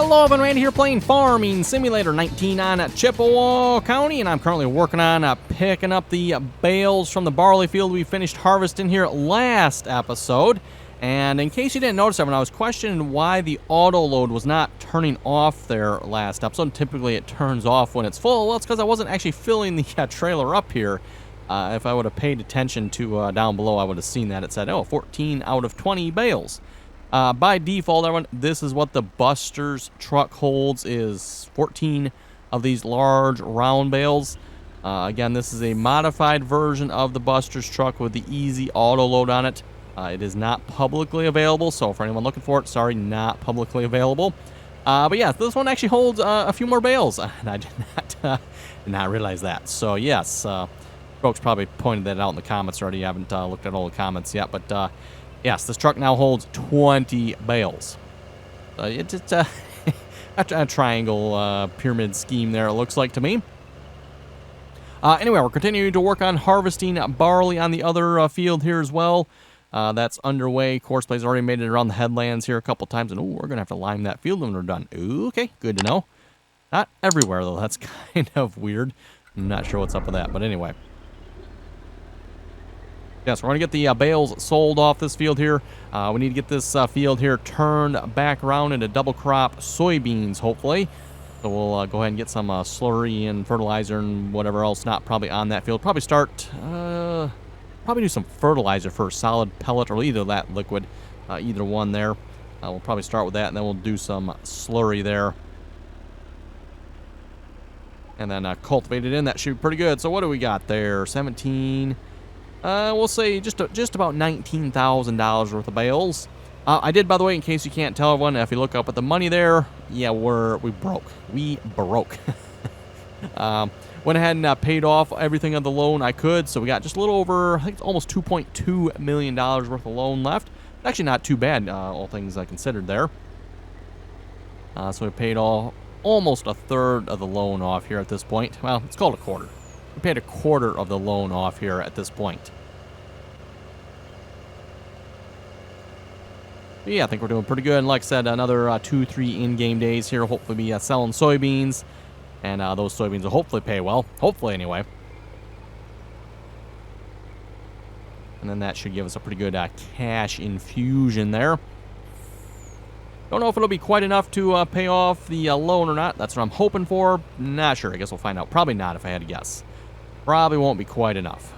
Hello, everyone. Randy here playing Farming Simulator 19 on Chippewa County, and I'm currently working on picking up the bales from the barley field we finished harvesting here last episode. And in case you didn't notice, everyone, I was questioning why the auto load was not turning off there last episode. Typically, it turns off when it's full. Well, it's because I wasn't actually filling the trailer up here. If I would have paid attention to down below, I would have seen that it said, oh, 14 out of 20 bales. By default, everyone, this is what the Buster's truck holds, is 14 of these large round bales. Again, this is a modified version of the Buster's truck with the easy auto load on it. It is not publicly available, so for anyone looking for it, sorry, not publicly available. But yeah, this one actually holds a few more bales, and I did not realize that. So yes, folks probably pointed that out in the comments already. I haven't looked at all the comments yet, but yes, this truck now holds 20 bales. It's a triangle pyramid scheme there, it looks like to me. Anyway, we're continuing to work on harvesting barley on the other field here as well. That's underway. Coarsplay's already made it around the headlands here a couple times, and ooh, we're going to have to lime that field when we're done. Ooh, okay, good to know. Not everywhere, though. That's kind of weird. I'm not sure what's up with that, but anyway. Yes, we're going to get the bales sold off this field here. We need to get this field here turned back around into double crop soybeans, hopefully. So we'll go ahead and get some slurry and fertilizer and whatever else not probably on that field. Probably start, probably do some fertilizer first, solid pellet or either that liquid, either one there. We'll probably start with that, and then we'll do some slurry there. And then cultivate it in. That should be pretty good. So what do we got there? 17... we'll say just about $19,000 worth of bales. I did, by the way, in case you can't tell everyone, if you look up at the money there, yeah, we broke. We broke. Went ahead and paid off everything on the loan I could, so we got just a little over, I think it's almost $2.2 million worth of loan left. Actually not too bad, all things I considered there. So we paid almost a third of the loan off here at this point. Well, it's called a quarter. We paid a quarter of the loan off here at this point. But yeah, I think we're doing pretty good. And like I said, another 2-3 in-game days here. Hopefully be selling soybeans. And those soybeans will hopefully pay well. Hopefully, anyway. And then that should give us a pretty good cash infusion there. Don't know if it'll be quite enough to pay off the loan or not. That's what I'm hoping for. Not sure. I guess we'll find out. Probably not, if I had to guess. Probably won't be quite enough.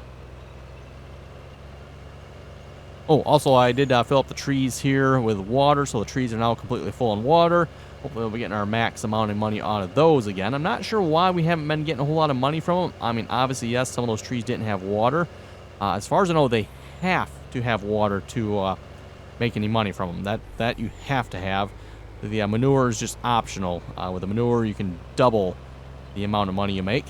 Oh, also I did fill up the trees here with water, so the trees are now completely full in water. Hopefully we'll be getting our max amount of money out of those again. I'm not sure why we haven't been getting a whole lot of money from them. I mean, obviously, yes, some of those trees didn't have water. As far as I know, they have to have water to make any money from them. That you have to have. The manure is just optional. With the manure, you can double the amount of money you make.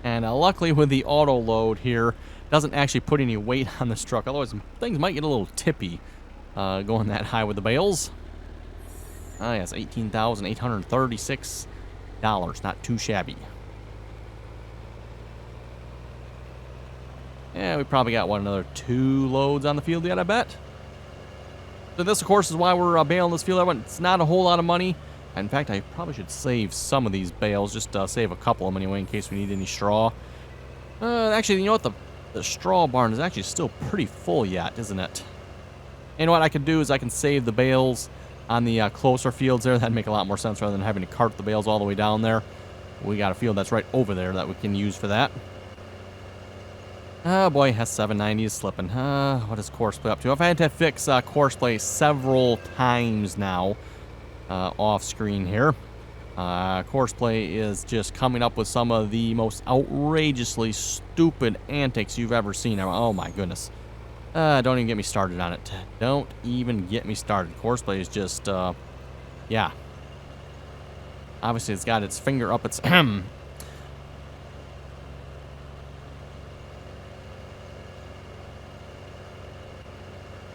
And luckily with the auto load here, doesn't actually put any weight on this truck. Otherwise, things might get a little tippy going that high with the bales. Yes, $18,836. Not too shabby. Yeah, we probably got, another 2 loads on the field yet, I bet. So this, of course, is why we're baling this field. It's not a whole lot of money. In fact, I probably should save some of these bales, just save a couple of them anyway in case we need any straw. Actually, you know what? The straw barn is actually still pretty full yet, isn't it? And what I can do is I can save the bales on the closer fields there. That'd make a lot more sense rather than having to cart the bales all the way down there. We got a field that's right over there that we can use for that. Oh boy, S790 is slipping. What is Coarseplay up to? I've had to fix Coarseplay several times now. Off screen here. Coarseplay is just coming up with some of the most outrageously stupid antics you've ever seen. Oh my goodness. Don't even get me started on it. Don't even get me started. Coarseplay is just, yeah. Obviously, it's got its finger up its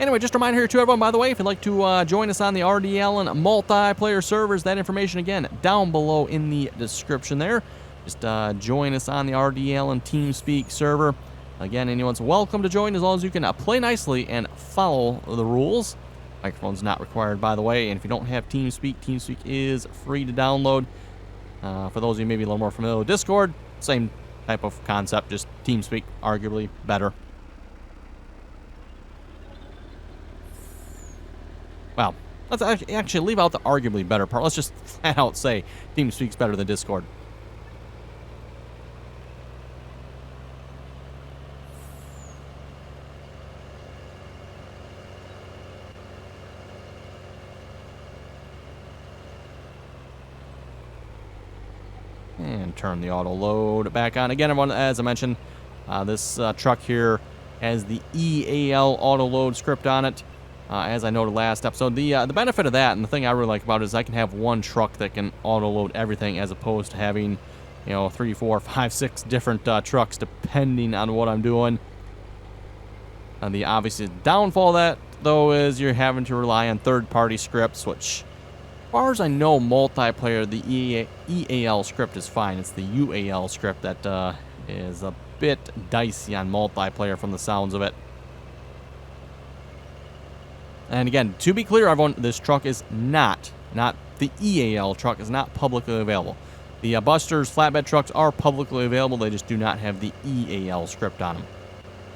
Anyway, just a reminder here to everyone, by the way, if you'd like to join us on the RDAllen multiplayer servers, that information, again, down below in the description there. Just join us on the RDAllen TeamSpeak server. Again, anyone's welcome to join as long as you can play nicely and follow the rules. Microphone's not required, by the way, and if you don't have TeamSpeak, TeamSpeak is free to download. For those of you maybe a little more familiar with Discord, same type of concept, just TeamSpeak, arguably better. Well, let's actually leave out the arguably better part. Let's just flat out say TeamSpeak's better than Discord. And turn the auto load back on. Again, everyone, as I mentioned, this truck here has the EAL auto load script on it. As I noted last episode, the benefit of that, and the thing I really like about it, is I can have one truck that can auto load everything, as opposed to having, 3, 4, 5, 6 different trucks depending on what I'm doing. And the obvious downfall of that, though, is you're having to rely on third-party scripts, which, as far as I know, multiplayer, the EAL script is fine. It's the UAL script that is a bit dicey on multiplayer from the sounds of it. And again, to be clear, everyone, this truck is not the EAL truck is not publicly available. The Buster's flatbed trucks are publicly available. They just do not have the EAL script on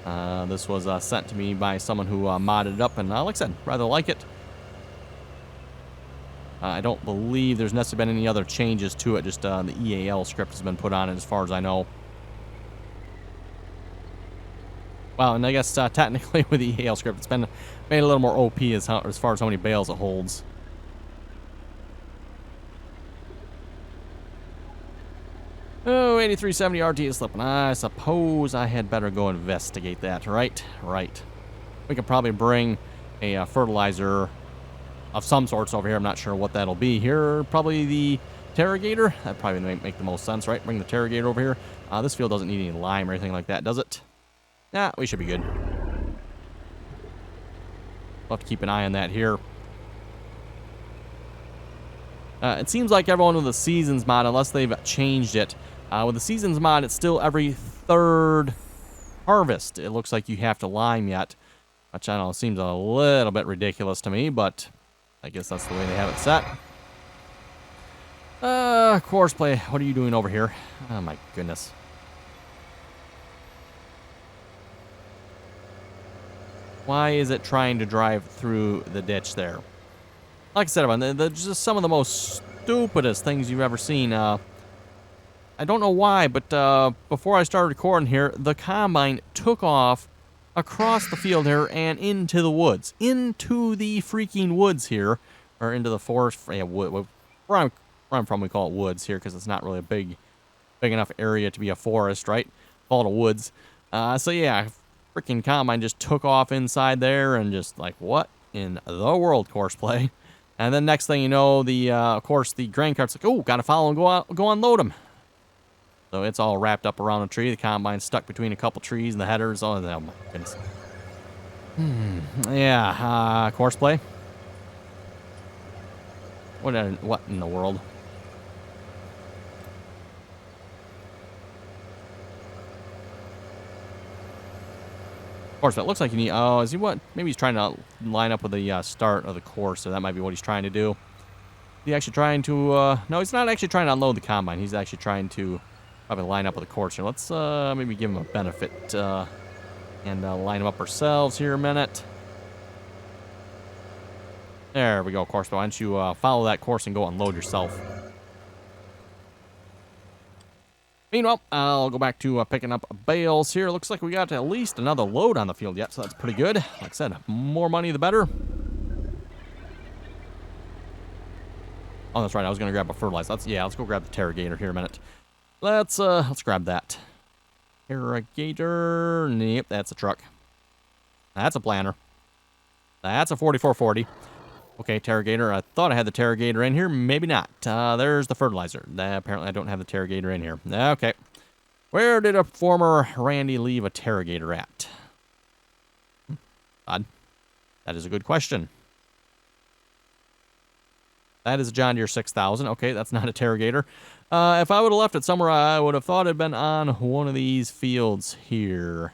them. This was sent to me by someone who modded it up, and like I said, rather like it. I don't believe there's necessarily been any other changes to it. Just the EAL script has been put on it, as far as I know. Well, and I guess technically with the EAL script, it's been made a little more OP as far as how many bales it holds. Oh, 8370 RT is slipping. I suppose I had better go investigate that, right? Right. We could probably bring a fertilizer of some sorts over here. I'm not sure what that'll be here. Probably the Terrogator. That probably make the most sense, right? Bring the Terrogator over here. This field doesn't need any lime or anything like that, does it? Nah, we should be good. We'll have to keep an eye on that here. It seems like everyone with the Seasons mod, unless they've changed it, with the Seasons mod, it's still every third harvest. It looks like you have to lime yet, which I don't know, seems a little bit ridiculous to me, but I guess that's the way they have it set. Coarseplay, what are you doing over here? Oh my goodness. Why is it trying to drive through the ditch there? Like I said, they're just some of the most stupidest things you've ever seen. I don't know why, but before I started recording here, the combine took off across the field here and into the woods. Into the freaking woods here. Or into the forest. Yeah, where I'm from, we call it woods here because it's not really a big enough area to be a forest, right? Call it a woods. So yeah, freaking combine just took off inside there and just like, what in the world, Coarseplay? And then next thing you know, of course, the grain cart's like, oh, gotta follow and go unload them. So it's all wrapped up around a tree. The combine's stuck between a couple trees and the headers. Oh my goodness. Yeah, Coarseplay. What in the world? Of course, it looks like you need... Oh, is he what? Maybe he's trying to line up with the start of the course, so that might be what he's trying to do. Is he actually trying to... No, he's not actually trying to unload the combine. He's actually trying to probably line up with the course here. Let's maybe give him a benefit and line him up ourselves here a minute. There we go, course. Why don't you follow that course and go unload yourself? Meanwhile, I'll go back to picking up bales here. Looks like we got at least another load on the field yet, so that's pretty good. Like I said, more money the better. Oh, that's right. I was going to grab a fertilizer. Let's go grab the Terrogator here a minute. Let's grab that. Terrogator. Nope, that's a truck. That's a planter. That's a 4440. Okay, Terrogator. I thought I had the Terrogator in here. Maybe not. There's the fertilizer. Apparently, I don't have the Terrogator in here. Okay. Where did a former Randy leave a Terrogator at? Odd. That is a good question. That is a John Deere 6000. Okay, that's not a Terragator. If I would have left it somewhere, I would have thought it had been on one of these fields here.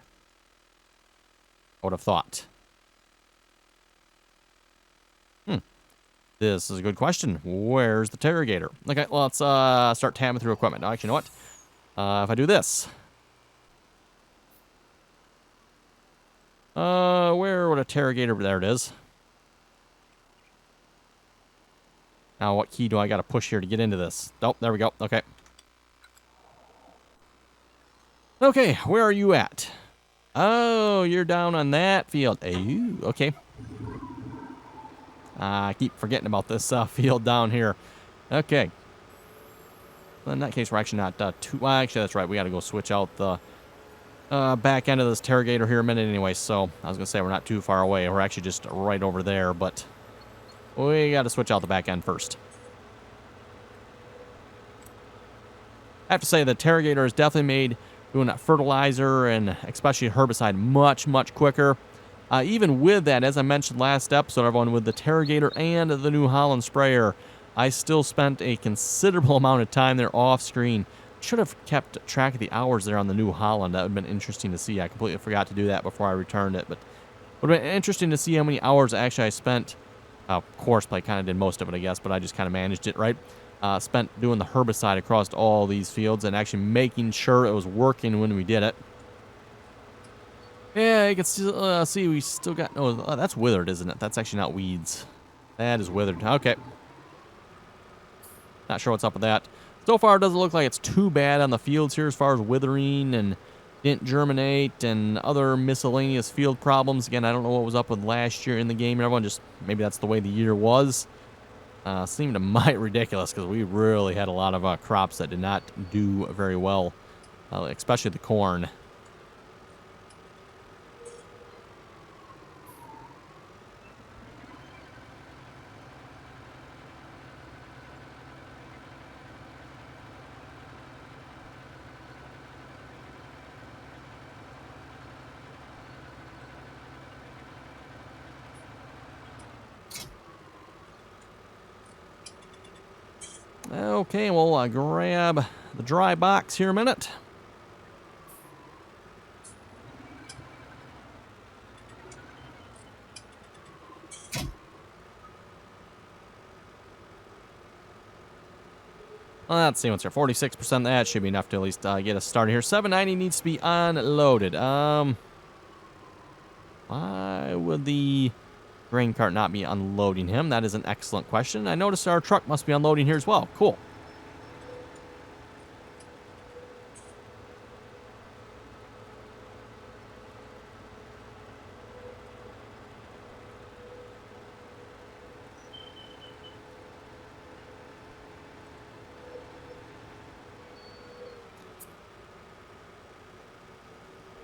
I would have thought. This is a good question. Where's the Terragator? Okay, let's start tabbing through equipment. Actually, you know what? If I do this. Where would a Terragator be? There it is. Now, what key do I got to push here to get into this? Oh, there we go. Okay. Okay, where are you at? Oh, you're down on that field. Ooh, okay. I keep forgetting about this field down here. Okay. Well, in that case, we're actually not too... Well, actually, that's right. We got to go switch out the back end of this Terragator here in a minute anyway. So, I was going to say we're not too far away. We're actually just right over there, but we got to switch out the back end first. I have to say the Terragator has definitely made doing that fertilizer and especially herbicide much, much quicker. Even with that, as I mentioned last episode, everyone, with the Terragator and the New Holland sprayer, I still spent a considerable amount of time there off screen. Should have kept track of the hours there on the New Holland. That would have been interesting to see. I completely forgot to do that before I returned it, but it would have been interesting to see how many hours actually I spent. Coarseplay kind of did most of it, I guess, but I just kind of managed it, right? Spent doing the herbicide across all these fields and actually making sure it was working when we did it. Yeah, you can still see we still got... Oh, that's withered, isn't it? That's actually not weeds. That is withered. Okay. Not sure what's up with that. So far, it doesn't look like it's too bad on the fields here as far as withering and didn't germinate and other miscellaneous field problems. Again, I don't know what was up with last year in the game. Everyone just... Maybe that's the way the year was. Seemed a mite ridiculous because we really had a lot of crops that did not do very well. Especially the corn. Okay, we'll grab the dry box here a minute. Let's see what's here. 46%. That should be enough to at least get us started here. 790 needs to be unloaded. Why would the grain cart not be unloading him? That is an excellent question. I noticed our truck must be unloading here as well. Cool.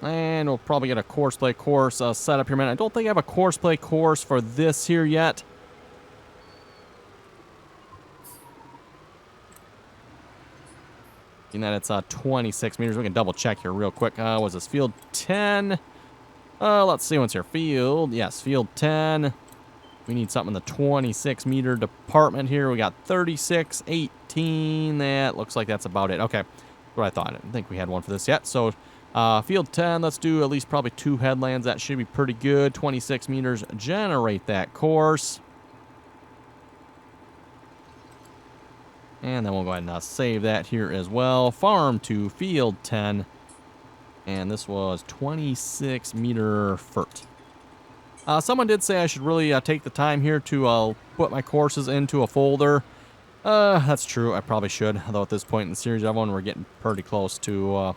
And we'll probably get a Coarseplay course set up here, man. I don't think I have a Coarseplay course for this here yet. Seeing that it's 26 meters. We can double check here real quick. Was this field 10? Let's see what's here. Field, yes, field 10. We need something in the 26 meter department here. We got 36, 18. That looks like that's about it. Okay, that's what I thought. I didn't think we had one for this yet. So field 10, let's do at least probably 2 headlands. That should be pretty good. 26 meters, generate that course. And then we'll go ahead and save that here as well. Farm to field 10. And this was 26 meter fert. Someone did say I should really take the time here to put my courses into a folder. That's true. I probably should. Although at this point in the series, everyone, we're getting pretty close to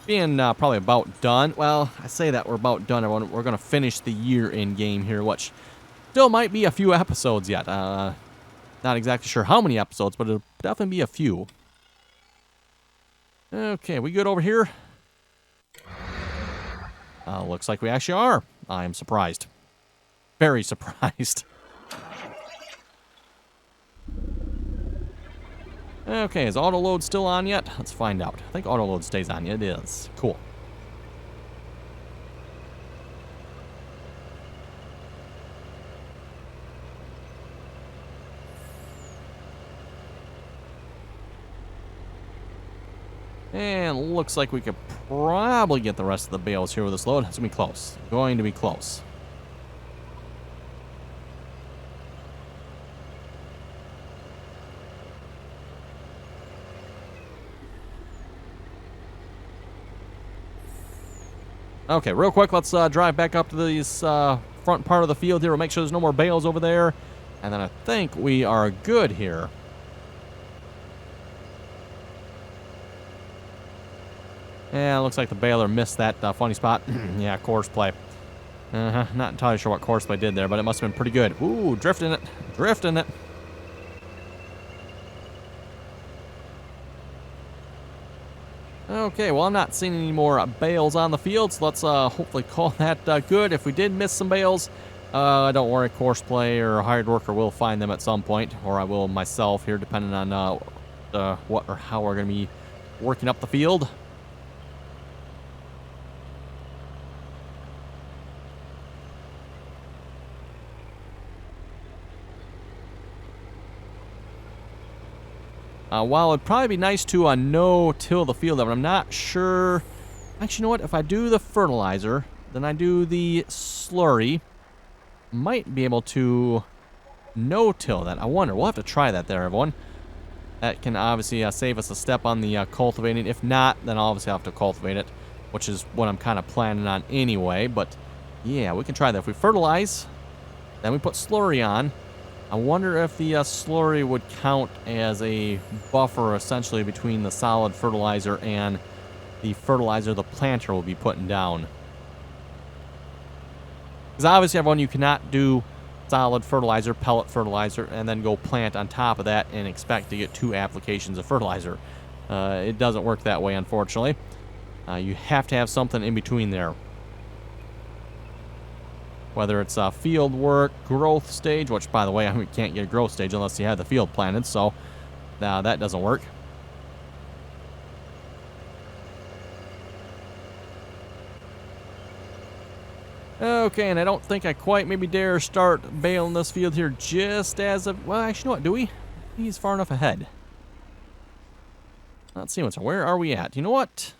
being probably about done. Well, I say that we're about done. Everyone. We're going to finish the year in game here, which still might be a few episodes yet. Not exactly sure how many episodes, but it'll definitely be a few. Okay, we good over here? Looks like we actually are. I am surprised. Very surprised. Okay, is auto load still on yet? Let's find out. I think auto load stays on. It is. Cool. And looks like we could probably get the rest of the bales here with this load. It's going to be close. Going to be close. Okay, real quick, let's drive back up to this front part of the field here. We'll make sure there's no more bales over there. And then I think we are good here. Yeah, looks like the baler missed that funny spot. Yeah, Coarseplay. Not entirely sure what Coarseplay did there, but it must have been pretty good. Ooh, drifting it. Drifting it. Okay, well, I'm not seeing any more bales on the field, so let's hopefully call that good. If we did miss some bales, don't worry, Coarseplay or hired worker will find them at some point, or I will myself here, depending on what or how we're going to be working up the field. While it'd probably be nice to no-till the field, but I'm not sure. Actually, you know what? If I do the fertilizer, then I do the slurry, might be able to no-till that. I wonder. We'll have to try that there, everyone. That can obviously save us a step on the cultivating. If not, then I'll obviously have to cultivate it, which is what I'm kind of planning on anyway. But, yeah, we can try that. If we fertilize, then we put slurry on. I wonder if the slurry would count as a buffer, essentially, between the solid fertilizer and the fertilizer the planter will be putting down. Because obviously, everyone, you cannot do solid fertilizer, pellet fertilizer, and then go plant on top of that and expect to get 2 applications of fertilizer. It doesn't work that way, unfortunately. You have to have something in between there. Whether it's field work, growth stage, which, by the way, we can't get a growth stage unless you have the field planted, so that doesn't work. Okay, and I don't think I quite maybe dare start baling this field here just as of... Well, actually, you know what? Do we? He's far enough ahead. Let's see what's... Where are we at? You know what?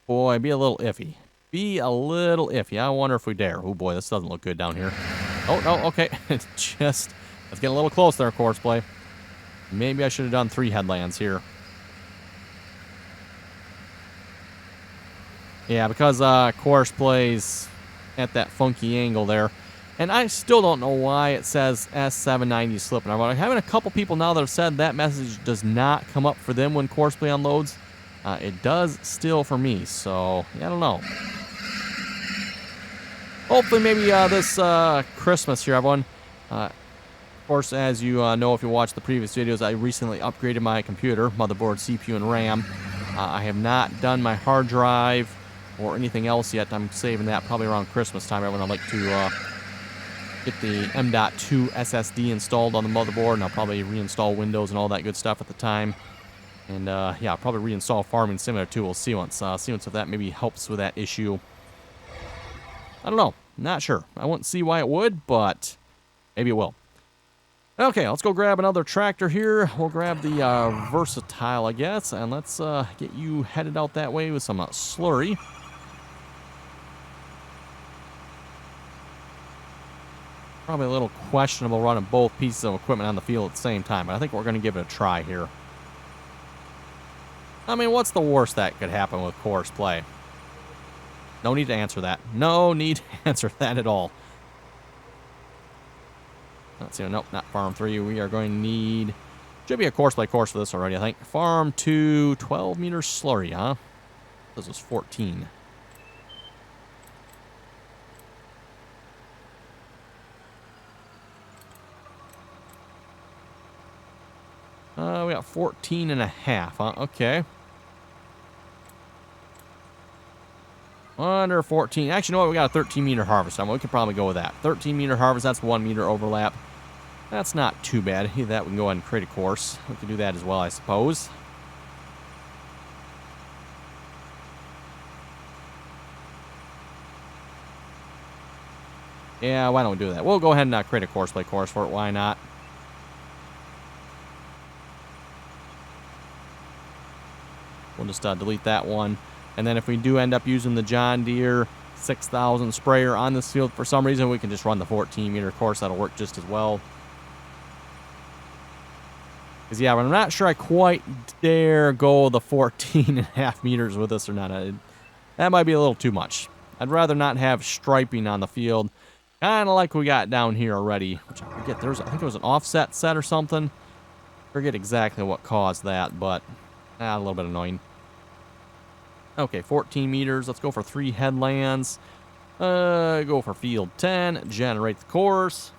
Boy, be a little iffy. Be a little iffy. I wonder if we dare. Oh boy, this doesn't look good down here. Oh, no, okay. It's just... Let's get a little close there, Coarseplay. Maybe I should have done 3 headlands here. Yeah, because Coarseplay's at that funky angle there. And I still don't know why it says S790 slipping. I'm having a couple people now that have said that message does not come up for them when Coarseplay unloads. It does still for me, so yeah, I don't know. Hopefully maybe this Christmas here, everyone. Of course, as you know, if you watched the previous videos, I recently upgraded my computer, motherboard, CPU, and RAM. I have not done my hard drive or anything else yet. I'm saving that probably around Christmas time, everyone. I'd like to get the M.2 SSD installed on the motherboard, and I'll probably reinstall Windows and all that good stuff at the time. And yeah, I'll probably reinstall Farming Simulator too. We'll see once if that maybe helps with that issue. I don't know. Not sure. I won't see why it would, but maybe it will. Okay, let's go grab another tractor here. We'll grab the Versatile, I guess, and let's get you headed out that way with some slurry. Probably a little questionable running both pieces of equipment on the field at the same time, but I think we're going to give it a try here. I mean, what's the worst that could happen with Coarseplay? No need to answer that. No need to answer that at all. Let's see. Nope, not Farm 3. We are going to need... Should be a Coarseplay course for this already, I think. Farm 2, 12 meter slurry, huh? This was 14. We got 14 and a half, huh? Okay. Under 14. Actually, you know what? We got a 13 meter harvest. We can probably go with that. 13 meter harvest, that's 1 meter overlap. That's not too bad. Either that, we can go ahead and create a course. We can do that as well, I suppose. Yeah, why don't we do that? We'll go ahead and create a Coarseplay course for it. Why not? we'll just delete that one. And then if we do end up using the John Deere 6000 sprayer on this field for some reason, we can just run the 14-meter course. That'll work just as well. Because, yeah, I'm not sure I quite dare go the 14.5 meters with this or not. That might be a little too much. I'd rather not have striping on the field. Kind of like we got down here already. Which I forget, I think it was an offset set or something. Forget exactly what caused that, but a little bit annoying. Okay, 14 meters. Let's go for 3 headlands. Go for field 10. Generate the course.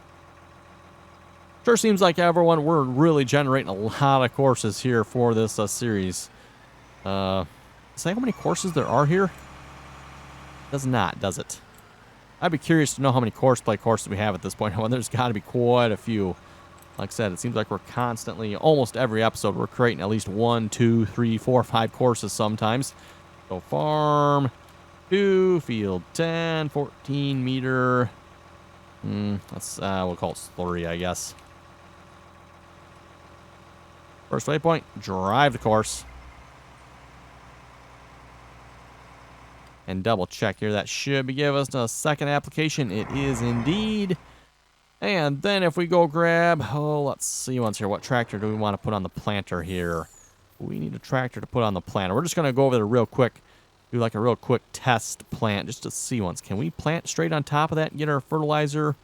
Sure seems like everyone, we're really generating a lot of courses here for this series. Say how many courses there are here? Does not, does it? I'd be curious to know how many Coarseplay courses we have at this point. Well, there's got to be quite a few. Like I said, it seems like we're constantly, almost every episode, we're creating at least 1, 2, 3, 4, 5 courses sometimes. So farm 2, field 10, 14 meter. We'll call it slurry, I guess. First waypoint, drive the course. And double check here. That should be giving us a second application. It is indeed. And then if we go grab, let's see once here. What tractor do we want to put on the planter here? We need a tractor to put on the planter. We're just going to go over there real quick. Do like a real quick test plant just to see once. Can we plant straight on top of that and get our fertilizer?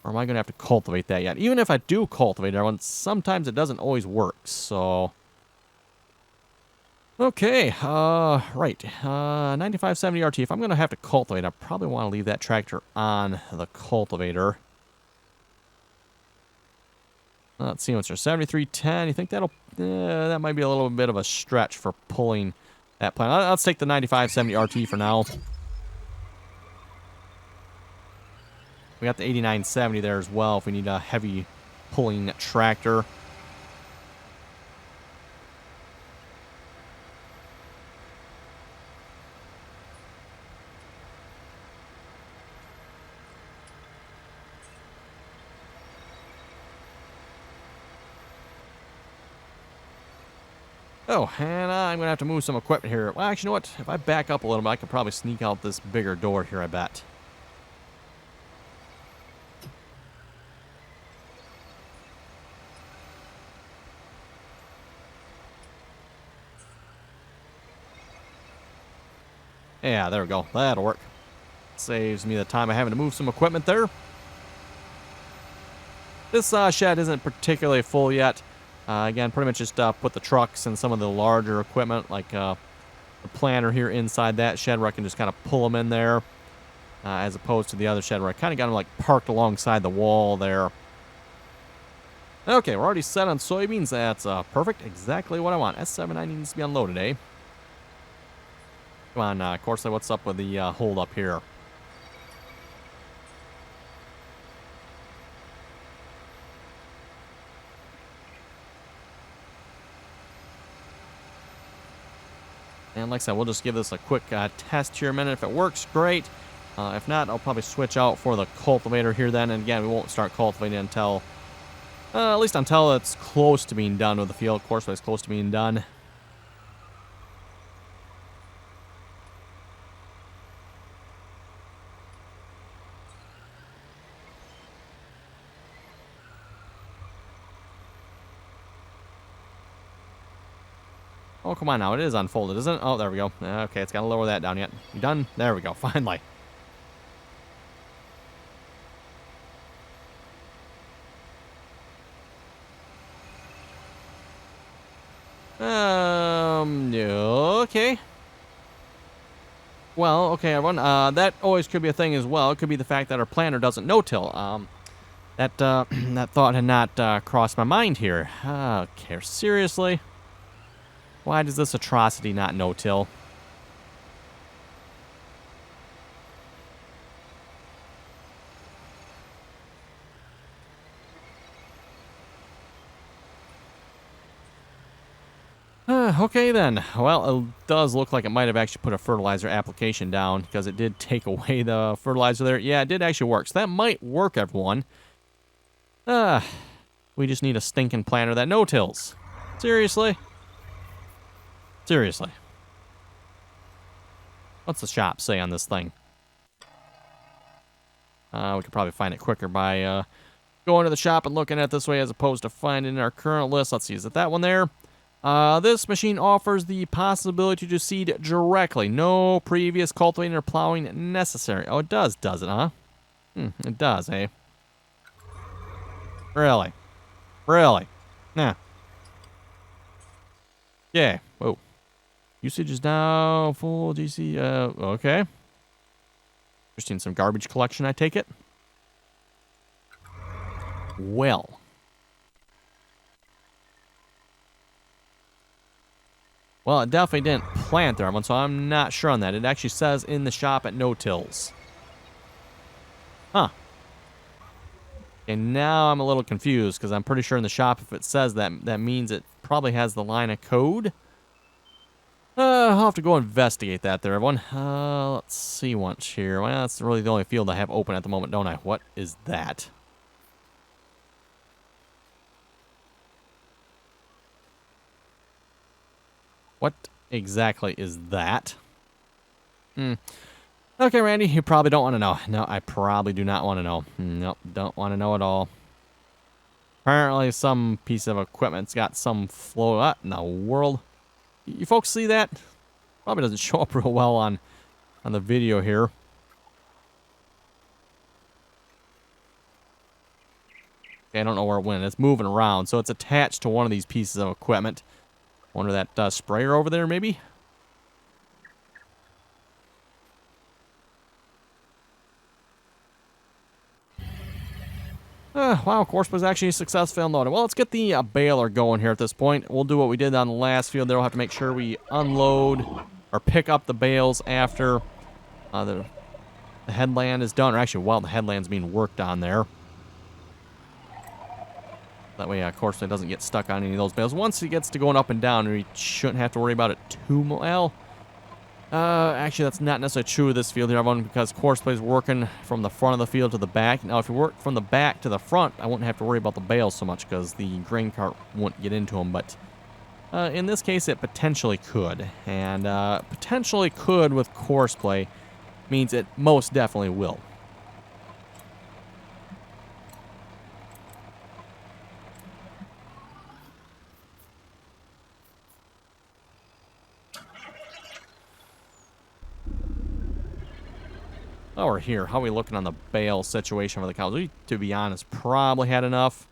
Or am I going to have to cultivate that yet? Even if I do cultivate everyone, sometimes it doesn't always work. So, okay, right. 9570 RT. If I'm going to have to cultivate, I probably want to leave that tractor on the cultivator. Let's see what's there. 7310. You think that'll... that might be a little bit of a stretch for pulling that plant. Let's take the 9570 RT for now. We got the 8970 there as well if we need a heavy pulling tractor. Oh, and I'm going to have to move some equipment here. Well, actually, you know what? If I back up a little bit, I could probably sneak out this bigger door here, I bet. Yeah, there we go. That'll work. Saves me the time of having to move some equipment there. This shed isn't particularly full yet. Again, pretty much just put the trucks and some of the larger equipment, like the planter here inside that shed where I can just kind of pull them in there, as opposed to the other shed where I kind of got them like parked alongside the wall there. Okay, we're already set on soybeans. That's perfect. Exactly what I want. S79 needs to be unloaded, eh? Come on, Coarseplay, what's up with the hold up here? And like I said, we'll just give this a quick test here a minute. If it works, great. If not, I'll probably switch out for the cultivator here then. And again, we won't start cultivating until, at least until it's close to being done with the field. Of course, it's close to being done. Oh, come on now. It is unfolded, isn't it? Oh, there we go. Okay, it's got to lower that down yet. You done? There we go. Finally. Okay. Well, okay, everyone. That always could be a thing as well. It could be the fact that our planter doesn't no-till. That thought had not crossed my mind here. Okay, seriously? Why does this atrocity not no-till? Okay then. Well, it does look like it might have actually put a fertilizer application down because it did take away the fertilizer there. Yeah, it did actually work. So that might work, everyone. We just need a stinking planter that no-tills. Seriously? Seriously. What's the shop say on this thing? We could probably find it quicker by going to the shop and looking at it this way as opposed to finding our current list. Let's see, is it that one there? This machine offers the possibility to seed directly. No previous cultivating or plowing necessary. Oh, it does it, huh? It does, eh? Really? Really? Nah. Yeah. Whoa. Usage is now full GC. Okay. Interesting. Some garbage collection, I take it. Well. Well, it definitely didn't plant there, so I'm not sure on that. It actually says in the shop at no-tills. Huh. And now I'm a little confused, because I'm pretty sure in the shop, if it says that, that means it probably has the line of code. I'll have to go investigate that there, everyone. Let's see once here. Well, that's really the only field I have open at the moment, don't I? What is that? What exactly is that? Okay, Randy, you probably don't want to know. No, I probably do not want to know. Nope, don't want to know at all. Apparently, some piece of equipment's got some flow. What in the world? You folks see that? Probably doesn't show up real well on the video here. Okay, I don't know where it went. It's moving around, so it's attached to one of these pieces of equipment. Wonder that sprayer over there, maybe? Wow, Coarseplay was actually successfully unloaded. Well, let's get the baler going here at this point. We'll do what we did on the last field there. We'll have to make sure we unload or pick up the bales after the headland is done. Or actually, while the headland's being worked on there. That way, Coarseplay doesn't get stuck on any of those bales. Once he gets to going up and down, we shouldn't have to worry about it too much. Well, actually, that's not necessarily true of this field here, everyone, because Coarseplay is working from the front of the field to the back. Now, if you work from the back to the front, I wouldn't have to worry about the bales so much because the grain cart won't get into them. But in this case, it potentially could. And potentially could with Coarseplay means it most definitely will. Oh, we're here. How are we looking on the bale situation for the cows? We, to be honest, probably had enough.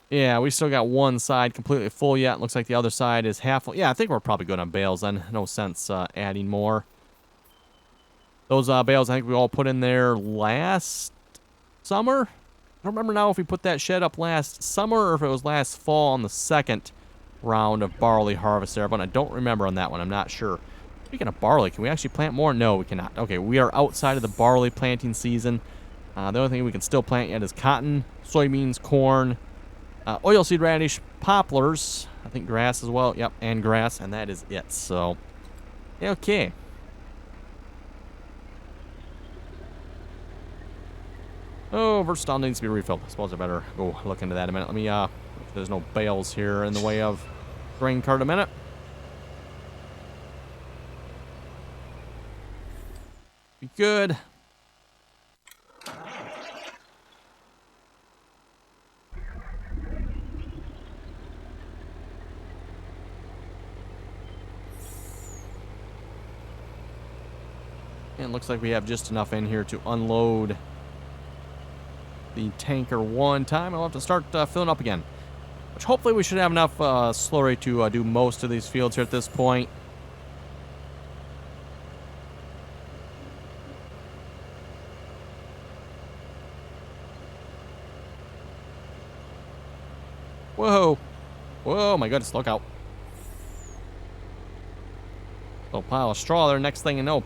Yeah, we still got one side completely full yet. Looks like the other side is half full. Yeah, I think we're probably good on bales then. No sense adding more. Those bales, I think we all put in there last summer. I don't remember now if we put that shed up last summer or if it was last fall on the second round of barley harvest there. But I don't remember on that one. I'm not sure. Speaking of barley, can we actually plant more? No, we cannot. Okay, we are outside of the barley planting season. The only thing we can still plant yet is cotton, soybeans, corn, oilseed radish, poplars. I think grass as well. Yep, and grass. And that is it. So, okay. Oh, Versatile needs to be refilled. I suppose I better go look into that in a minute. Let me, if there's no bales here in the way of grain cart a minute. Be good. And it looks like we have just enough in here to unload the tanker one time. I'll have to start filling up again. Which hopefully we should have enough slurry to do most of these fields here at this point. Whoa. Whoa, my goodness, look out. Little pile of straw there, next thing you know.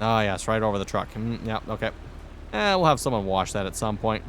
Oh, yes, right over the truck. Yeah, okay. We'll have someone wash that at some point.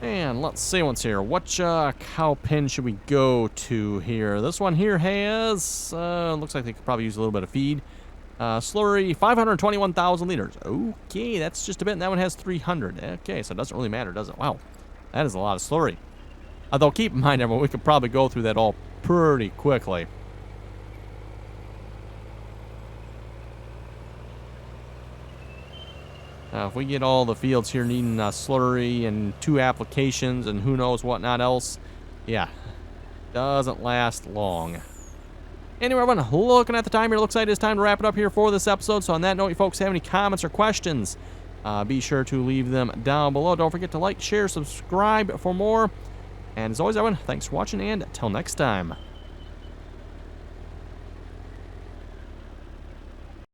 And let's see what's here. Which cow pen should we go to here? This one here has, looks like they could probably use a little bit of feed. Slurry, 521,000 liters. Okay, that's just a bit. And that one has 300. Okay, so it doesn't really matter, does it? Wow, that is a lot of slurry. Although, keep in mind, everyone, we could probably go through that all pretty quickly. If we get all the fields here needing slurry and 2 applications and who knows what not else, yeah, doesn't last long. Anyway, everyone, looking at the time here, looks like it's time to wrap it up here for this episode. So on that note, you folks have any comments or questions, be sure to leave them down below. Don't forget to like, share, subscribe for more. And as always, everyone, thanks for watching, and until next time.